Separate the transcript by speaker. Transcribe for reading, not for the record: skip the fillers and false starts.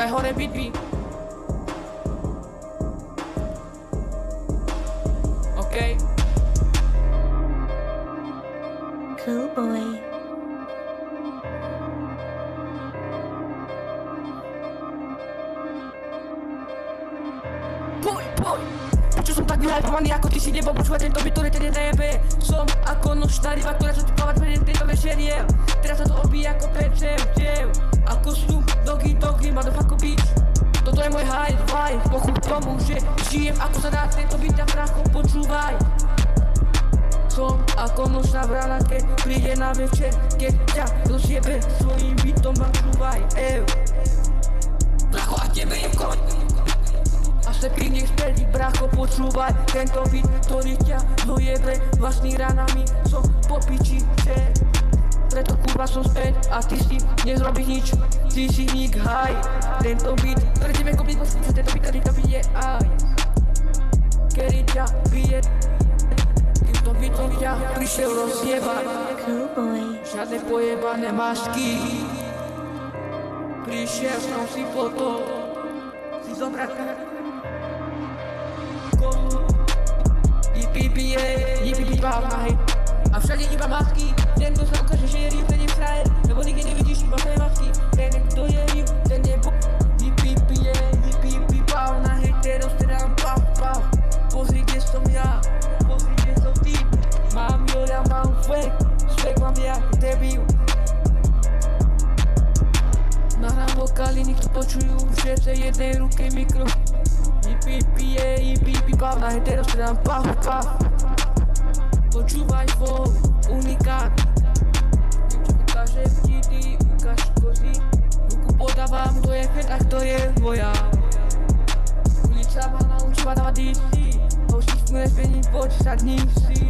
Speaker 1: Daj hore bitby. Okej.
Speaker 2: Cool boy.
Speaker 1: Prečo som tak vyhypovaný ako ty si nebo počúvať tento beat, ktorý ten nejebe. Som ako nočná ryba, ktorá sa tu plávať pre tejto večerie. Teraz sa to obíja ako pečem, ako Snoop Doggy, motherfucker bitch. Toto je môj high vibe, pochuť tomu, že žijem ako sa dá tento beat a pracho počúvaj. Som ako nočná vrana, keď príde na večer, keď ťa rozjebe svojím beatom a čúvaj, Bracho, a tebe je koň. A sepí nech späť, bracho, počúvaj tento beat, ktorý ťa dojebe vlastný ranami. Som po piči, preto kurva som späť a ty si nezrobíš nič. Ty si nik haj. Tento beat, ktorý tebe kopí, poskytne tento beat, ktorý ťa bije aj. Kedy ťa bije, týmto beatom ťa prišiel rozjebať.
Speaker 2: Cool boy.
Speaker 1: Žiadne pojebané masky. Prišiel som si po to, si zobrať Yippie hej. A všade iba masky. Ten, kto sa ukáže, že je real, ten je frajer. Lebo nikde nevidíš iba svoje masky. Ten, kto je real, ten je Yippie na hejterov, teda pav. Pozri, kde som ja, pozri, kde som ty. Mám Joľa, mám swag mám ja, debil. Nahrám vokály, nech to počujú všetce jednej ruke mikro. Yippie na hejterov, teda pav. Počúvaj flow, unikát. Niečo ukážem ti, ty ukáž kozy. Ruku podávam, kto je fet a kto je vojak. Ulica ma naučila dávať DC. Hoši smúne zmeniť, poď sadni si.